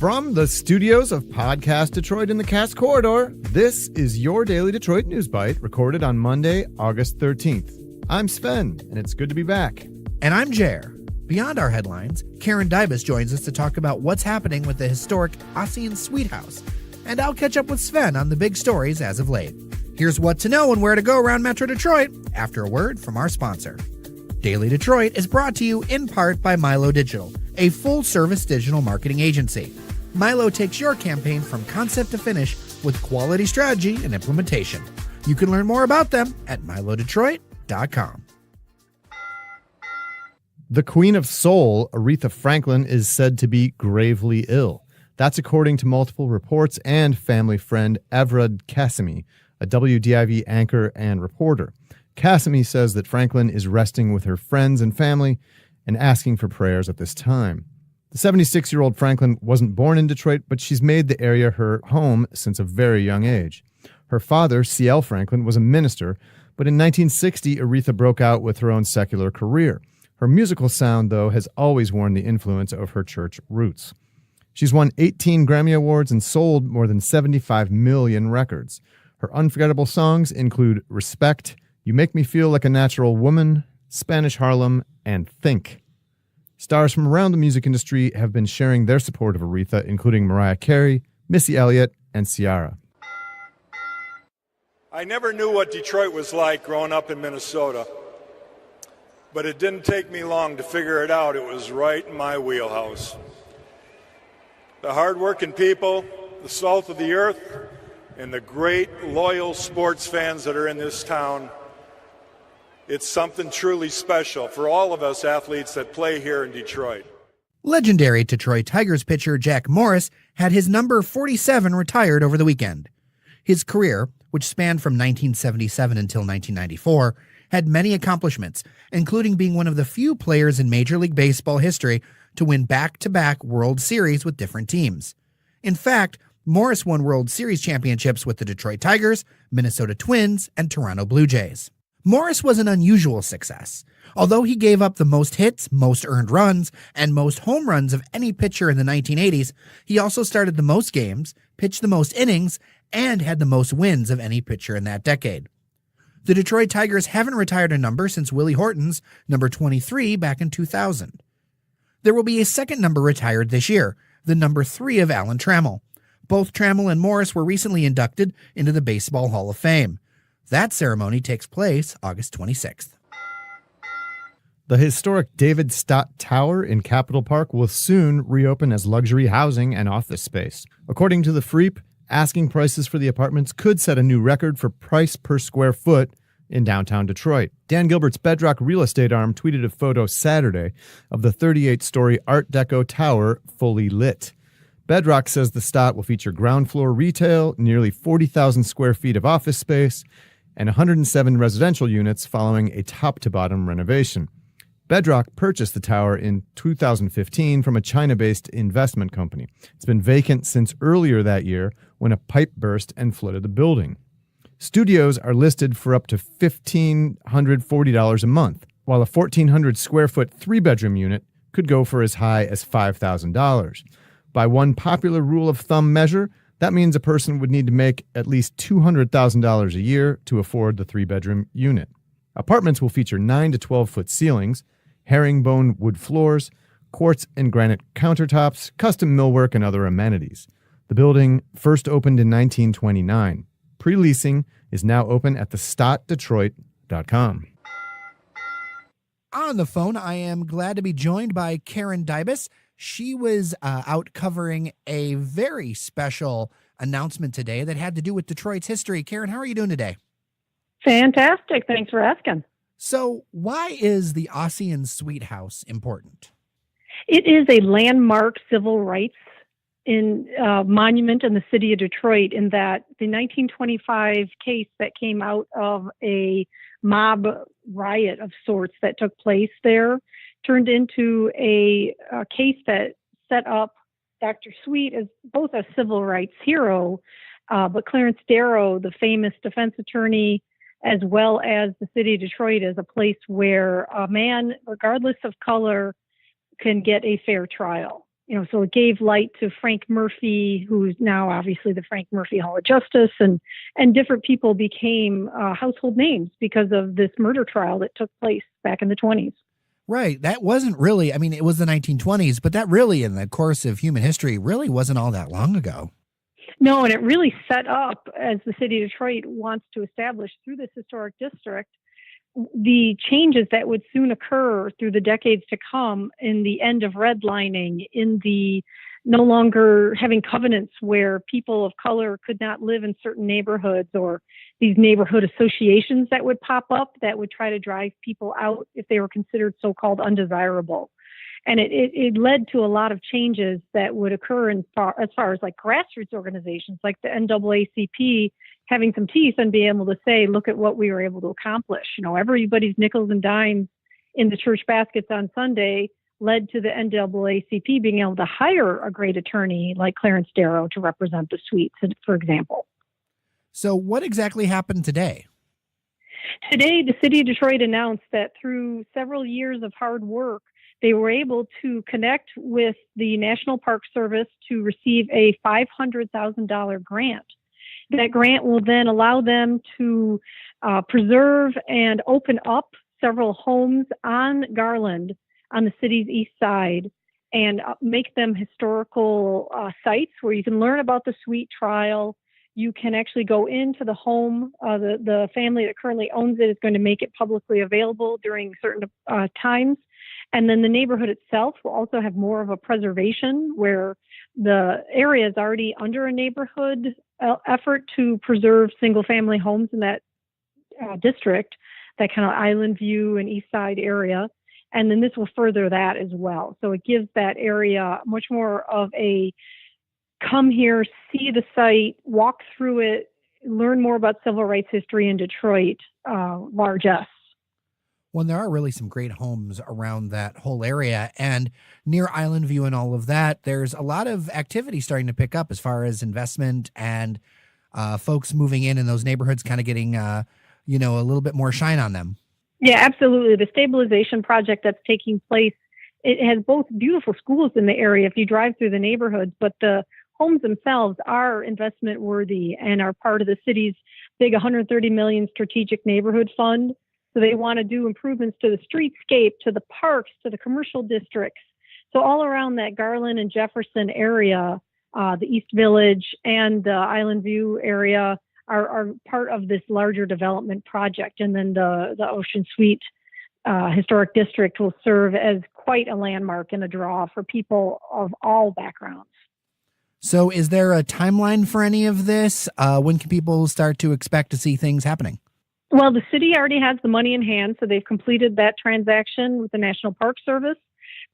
From the studios of Podcast Detroit in the Cass Corridor, this is your Daily Detroit News Bite, recorded on Monday, August 13th. I'm Sven, and it's good to be back. And I'm Jer. Beyond our headlines, Karen Dybis joins us to talk about what's happening with the historic Ossian Sweet House. And I'll catch up with Sven on the big stories as of late. Here's what to know and where to go around Metro Detroit after a word from our sponsor. Daily Detroit is brought to you in part by Milo Digital, a full-service digital marketing agency. Milo takes your campaign from concept to finish with quality strategy and implementation. You can learn more about them at milodetroit.com. The Queen of Soul, Aretha Franklin, is said to be gravely ill. That's according to multiple reports and family friend Evrod Cassimy, a WDIV anchor and reporter. Cassimy says that Franklin is resting with her friends and family and asking for prayers at this time. The 76-year-old Franklin wasn't born in Detroit, but she's made the area her home since a very young age. Her father, C.L. Franklin, was a minister, but in 1960, Aretha broke out with her own secular career. Her musical sound, though, has always worn the influence of her church roots. She's won 18 Grammy Awards and sold more than 75 million records. Her unforgettable songs include Respect, You Make Me Feel Like a Natural Woman, Spanish Harlem, and Think. Stars from around the music industry have been sharing their support of Aretha, including Mariah Carey, Missy Elliott, and Ciara. I never knew what Detroit was like growing up in Minnesota, but it didn't take me long to figure it out. It was right in my wheelhouse. The hardworking people, the salt of the earth, and the great, loyal sports fans that are in this town. It's something truly special for all of us athletes that play here in Detroit. Legendary Detroit Tigers pitcher Jack Morris had his number 47 retired over the weekend. His career, which spanned from 1977 until 1994, had many accomplishments, including being one of the few players in Major League Baseball history to win back-to-back World Series with different teams. In fact, Morris won World Series championships with the Detroit Tigers, Minnesota Twins, and Toronto Blue Jays. Morris was an unusual success. Although he gave up the most hits, most earned runs, and most home runs of any pitcher in the 1980s, he also started the most games, pitched the most innings, and had the most wins of any pitcher in that decade. The Detroit Tigers haven't retired a number since Willie Horton's number 23 back in 2000. There will be a second number retired this year, the number 3 of Alan Trammell. Both Trammell and Morris were recently inducted into the Baseball Hall of Fame. That ceremony takes place August 26th. The historic David Stott Tower in Capitol Park will soon reopen as luxury housing and office space. According to the Freep, asking prices for the apartments could set a new record for price per square foot in downtown Detroit. Dan Gilbert's Bedrock real estate arm tweeted a photo Saturday of the 38-story Art Deco tower fully lit. Bedrock says the Stott will feature ground floor retail, nearly 40,000 square feet of office space, and 107 residential units following a top-to-bottom renovation. Bedrock purchased the tower in 2015 from a China-based investment company. It's been vacant since earlier that year when a pipe burst and flooded the building. Studios are listed for up to $1,540 a month, while a 1,400 square foot three-bedroom unit could go for as high as $5,000. By one popular rule of thumb measure, that means a person would need to make at least $200,000 a year to afford the three-bedroom unit. Apartments will feature 9 to 12-foot ceilings, herringbone wood floors, quartz and granite countertops, custom millwork, and other amenities. The building first opened in 1929. Pre-leasing is now open at thestotdetroit.com. On the phone, I am glad to be joined by Karen Dybis. She was out covering a very special announcement today that had to do with Detroit's history. Karen, how are you doing today? Fantastic. Thanks for asking. So why is the Ossian Sweet House important? It is a landmark civil rights monument in the city of Detroit, in that the 1925 case that came out of a mob riot of sorts that took place there turned into a case that set up Dr. Sweet as both a civil rights hero, but Clarence Darrow, the famous defense attorney, as well as the city of Detroit, as a place where a man, regardless of color, can get a fair trial. So it gave light to Frank Murphy, who's now obviously the Frank Murphy Hall of Justice, and different people became household names because of this murder trial that took place back in the 20s. Right. That wasn't really, it was the 1920s, but that really, in the course of human history, really wasn't all that long ago. No, and it really set up, as the city of Detroit wants to establish through this historic district, the changes that would soon occur through the decades to come in the end of redlining, in the no longer having covenants where people of color could not live in certain neighborhoods, or these neighborhood associations that would pop up that would try to drive people out if they were considered so-called undesirable. And it led to a lot of changes that would occur as far as like grassroots organizations like the NAACP having some teeth and being able to say, look at what we were able to accomplish. Everybody's nickels and dimes in the church baskets on Sunday led to the NAACP being able to hire a great attorney like Clarence Darrow to represent the suites, for example. So what exactly happened today? Today, the city of Detroit announced that through several years of hard work, they were able to connect with the National Park Service to receive a $500,000 grant. That grant will then allow them to preserve and open up several homes on Garland on the city's east side and make them historical sites where you can learn about the Sweet trial. You can actually go into the home. The family that currently owns it is going to make it publicly available during certain times. And then the neighborhood itself will also have more of a preservation, where the area is already under a neighborhood effort to preserve single-family homes in that district, that kind of Island View and East Side area. And then this will further that as well. So it gives that area much more of a come here, see the site, walk through it, learn more about civil rights history in Detroit, largesse. Well, there are really some great homes around that whole area, and near Island View and all of that, there's a lot of activity starting to pick up as far as investment and folks moving in those neighborhoods kind of getting, a little bit more shine on them. Yeah, absolutely. The stabilization project that's taking place, it has both beautiful schools in the area if you drive through the neighborhoods, but the homes themselves are investment worthy and are part of the city's big $130 million strategic neighborhood fund. So they want to do improvements to the streetscape, to the parks, to the commercial districts. So all around that Garland and Jefferson area, the East Village and the Island View area are part of this larger development project. And then the Ossian Sweet Historic District will serve as quite a landmark and a draw for people of all backgrounds. So is there a timeline for any of this? When can people start to expect to see things happening? Well, the city already has the money in hand, so they've completed that transaction with the National Park Service.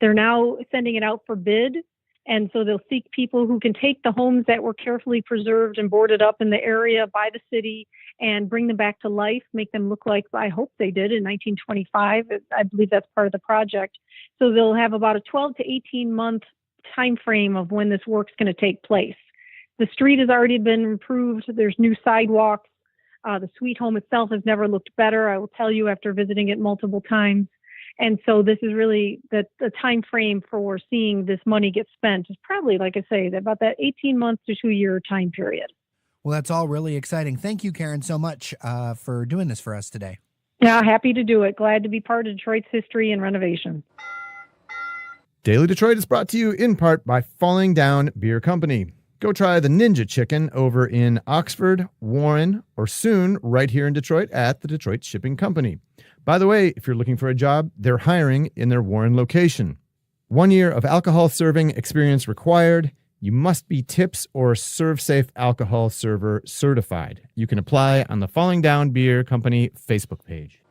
They're now sending it out for bid, and so they'll seek people who can take the homes that were carefully preserved and boarded up in the area by the city and bring them back to life, make them look like I hope they did in 1925. I believe that's part of the project. So they'll have about a 12 to 18 month time frame of when this work's going to take place. The street has already been improved. There's new sidewalks. The Sweet Home itself has never looked better, I will tell you, after visiting it multiple times. And so this is really the time frame for seeing this money get spent is probably, like I say, about that 18 months to 2 year time period. Well, that's all really exciting. Thank you, Karen, so much for doing this for us today. Yeah, happy to do it. Glad to be part of Detroit's history and renovation. Daily Detroit is brought to you in part by Falling Down Beer Company. Go try the Ninja Chicken over in Oxford, Warren, or soon right here in Detroit at the Detroit Shipping Company. By the way, if you're looking for a job, they're hiring in their Warren location. 1 year of alcohol serving experience required. You must be TIPS or ServSafe Alcohol Server certified. You can apply on the Falling Down Beer Company Facebook page.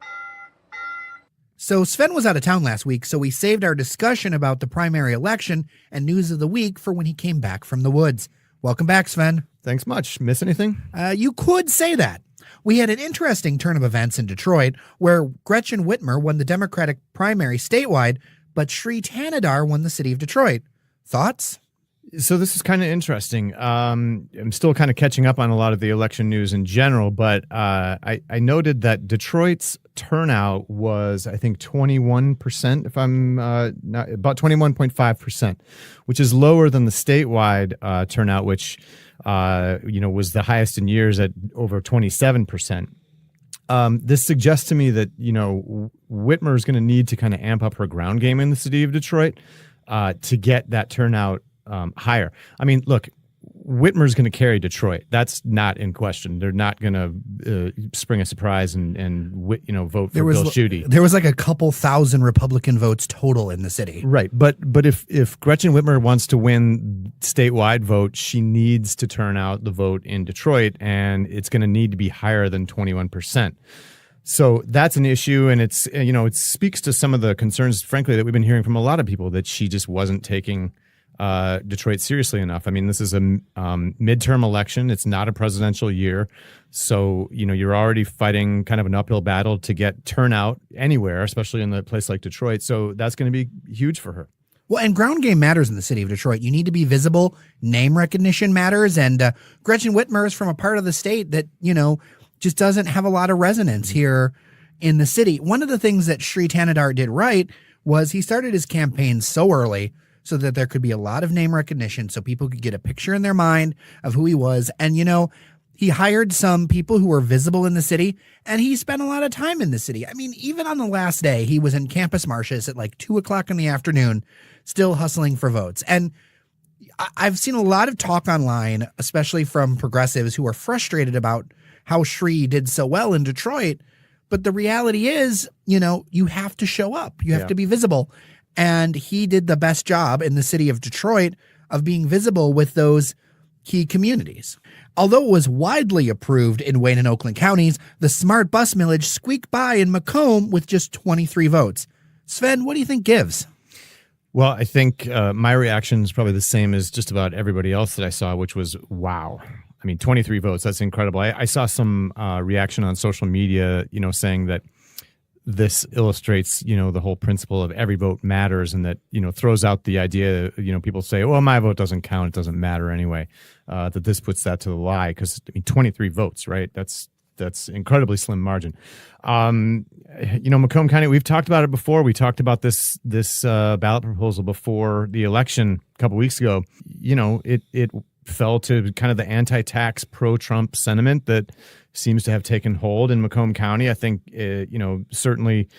So Sven was out of town last week, so we saved our discussion about the primary election and news of the week for when he came back from the woods. Welcome back, Sven. Thanks much. Miss anything? You could say that. We had an interesting turn of events in Detroit where Gretchen Whitmer won the Democratic primary statewide, but Sri Tanadar won the city of Detroit. Thoughts? So this is kind of interesting. I'm still kind of catching up on a lot of the election news in general, but I noted that Detroit's turnout was, I think, 21%, if I'm not, about 21.5%, which is lower than the statewide turnout, which, was the highest in years at over 27%. This suggests to me that, Whitmer is going to need to kind of amp up her ground game in the city of Detroit to get that turnout higher. I mean, look, Whitmer's going to carry Detroit. That's not in question. They're not going to spring a surprise and vote for Bill Schuette. There was like a couple thousand Republican votes total in the city. Right. But if Gretchen Whitmer wants to win statewide vote, she needs to turn out the vote in Detroit, and it's going to need to be higher than 21%. So that's an issue, and it's it speaks to some of the concerns, frankly, that we've been hearing from a lot of people, that she just wasn't taking Detroit seriously enough. I mean, this is a midterm election. It's not a presidential year. So, you're already fighting kind of an uphill battle to get turnout anywhere, especially in a place like Detroit. So that's going to be huge for her. Well, and ground game matters in the city of Detroit. You need to be visible. Name recognition matters. And Gretchen Whitmer is from a part of the state that, just doesn't have a lot of resonance here in the city. One of the things that Sri Tanadar did right was he started his campaign so early so that there could be a lot of name recognition, so people could get a picture in their mind of who he was. And, he hired some people who were visible in the city, and he spent a lot of time in the city. I mean, even on the last day, he was in campus marches at like 2:00 in the afternoon, still hustling for votes. And I've seen a lot of talk online, especially from progressives who are frustrated about how Sri did so well in Detroit. But the reality is, you have to show up. You have to be visible. And he did the best job in the city of Detroit of being visible with those key communities. Although it was widely approved in Wayne and Oakland counties, the smart bus millage squeaked by in Macomb with just 23 votes. Sven, what do you think gives? Well, I think my reaction is probably the same as just about everybody else that I saw, which was, wow. I mean, 23 votes, that's incredible. I saw some reaction on social media, saying that this illustrates, the whole principle of every vote matters, and that, throws out the idea, people say, well, my vote doesn't count, it doesn't matter anyway, that this puts that to the lie, because 23 votes, right? That's incredibly slim margin. Macomb County, we've talked about it before. We talked about this ballot proposal before the election a couple weeks ago. It fell to kind of the anti-tax, pro-Trump sentiment that seems to have taken hold in Macomb County. I think, certainly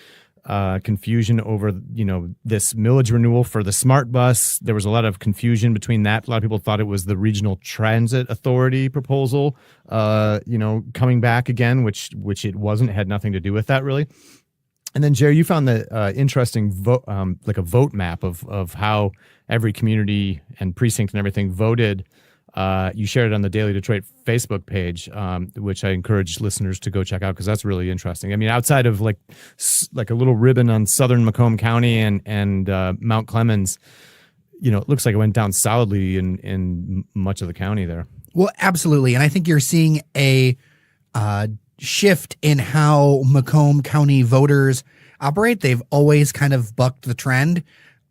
confusion over, this millage renewal for the smart bus. There was a lot of confusion between that. A lot of people thought it was the Regional Transit Authority proposal, coming back again, which it wasn't. It had nothing to do with that, really. And then, Jerry, you found the interesting vote, like a vote map of how every community and precinct and everything voted. You shared it on the Daily Detroit Facebook page, which I encourage listeners to go check out, because that's really interesting. I mean, outside of like a little ribbon on southern Macomb County and Mount Clemens, it looks like it went down solidly in much of the county there. Well, absolutely. And I think you're seeing a shift in how Macomb County voters operate. They've always kind of bucked the trend.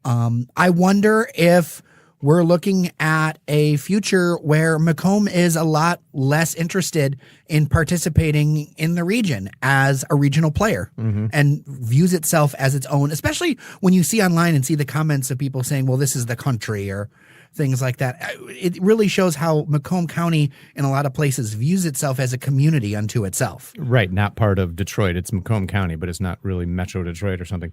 I wonder if we're looking at a future where Macomb is a lot less interested in participating in the region as a regional player and views itself as its own, especially when you see online and see the comments of people saying, well, this is the country or things like that. It really shows how Macomb County in a lot of places views itself as a community unto itself. Right. Not part of Detroit. It's Macomb County, but it's not really Metro Detroit or something.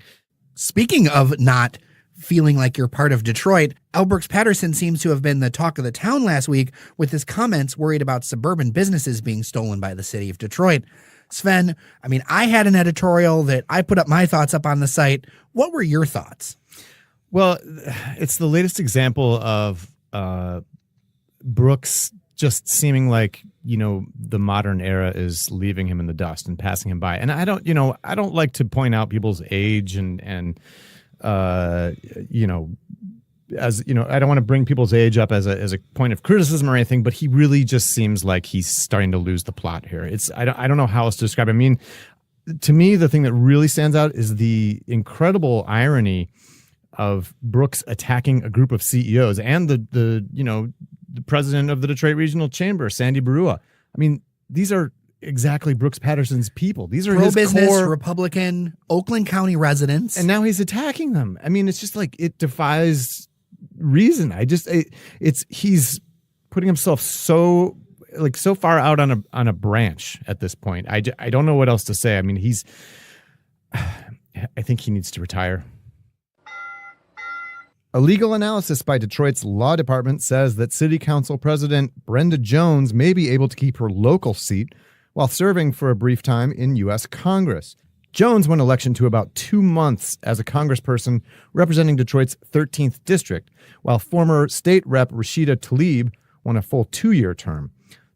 Speaking of not feeling like you're part of Detroit, Al Brooks Patterson seems to have been the talk of the town last week with his comments worried about suburban businesses being stolen by the city of Detroit. Sven, I mean, I had an editorial that I put up my thoughts up on the site. What were your thoughts? Well, it's the latest example of Brooks just seeming like, the modern era is leaving him in the dust and passing him by. And I don't like to point out people's age and I don't want to bring people's age up as a point of criticism or anything, but he really just seems like he's starting to lose the plot here. I don't know how else to describe it. I mean, to me, the thing that really stands out is the incredible irony of Brooks attacking a group of CEOs and the president of the Detroit Regional Chamber, Sandy Barua. I mean, these are exactly Brooks Patterson's people. These are his pro-business, core Republican, Oakland County residents. and now he's attacking them. I mean, it's just like it defies reason. He's putting himself so far out on a branch at this point. I don't know what else to say. I mean, I think he needs to retire. A legal analysis by Detroit's law department says that City Council President Brenda Jones may be able to keep her local seat while serving for a brief time in U.S. Congress. Jones won election to about 2 months as a congressperson representing Detroit's 13th district, while former state rep Rashida Tlaib won a full 2-year term.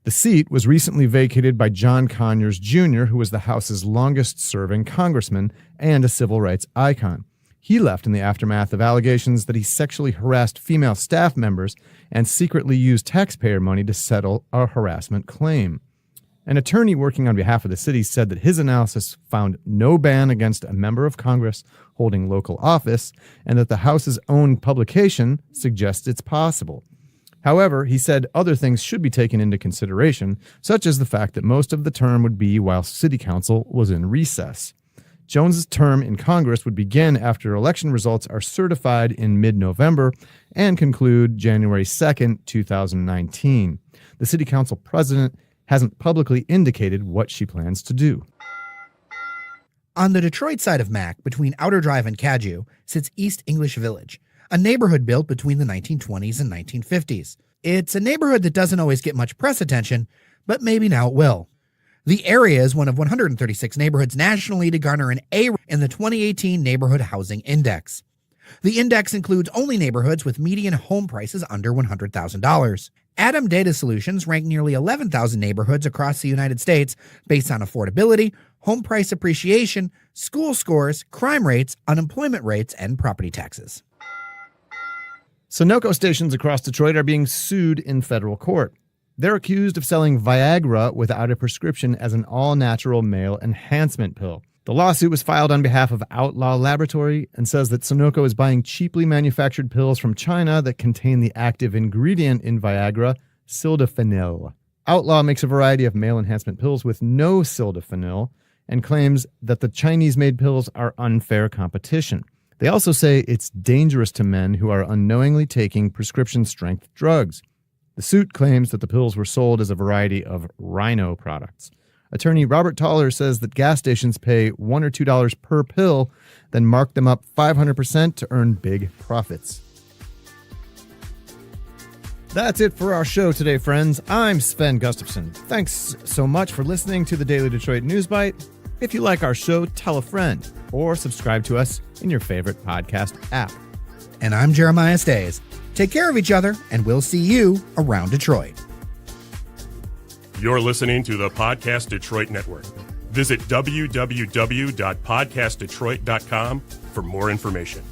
The seat was recently vacated by John Conyers Jr., who was the House's longest-serving congressman and a civil rights icon. He left in the aftermath of allegations that he sexually harassed female staff members and secretly used taxpayer money to settle a harassment claim. An attorney working on behalf of the city said that his analysis found no ban against a member of Congress holding local office and that the House's own publication suggests it's possible. However, he said other things should be taken into consideration, such as the fact that most of the term would be while City Council was in recess. Jones's term in Congress would begin after election results are certified in mid-November and conclude January 2nd, 2019. The City Council president hasn't publicly indicated what she plans to do. On the Detroit side of Mac, between Outer Drive and Cadue, sits East English Village, a neighborhood built between the 1920s and 1950s. It's a neighborhood that doesn't always get much press attention, but maybe now it will. The area is one of 136 neighborhoods nationally to garner an A in the 2018 Neighborhood Housing Index. The index includes only neighborhoods with median home prices under $100,000. Adam Data Solutions ranked nearly 11,000 neighborhoods across the United States based on affordability, home price appreciation, school scores, crime rates, unemployment rates, and property taxes. Sunoco stations across Detroit are being sued in federal court. They're accused of selling Viagra without a prescription as an all-natural male enhancement pill. The lawsuit was filed on behalf of Outlaw Laboratory and says that Sunoco is buying cheaply manufactured pills from China that contain the active ingredient in Viagra, sildenafil. Outlaw makes a variety of male enhancement pills with no sildenafil and claims that the Chinese-made pills are unfair competition. They also say it's dangerous to men who are unknowingly taking prescription-strength drugs. The suit claims that the pills were sold as a variety of Rhino products. Attorney Robert Toller says that gas stations pay $1 or $2 per pill, then mark them up 500% to earn big profits. That's it for our show today, friends. I'm Sven Gustafson. Thanks so much for listening to the Daily Detroit News Bite. If you like our show, tell a friend or subscribe to us in your favorite podcast app. And I'm Jeremiah Stays. Take care of each other, and we'll see you around Detroit. You're listening to the Podcast Detroit Network. Visit www.podcastdetroit.com for more information.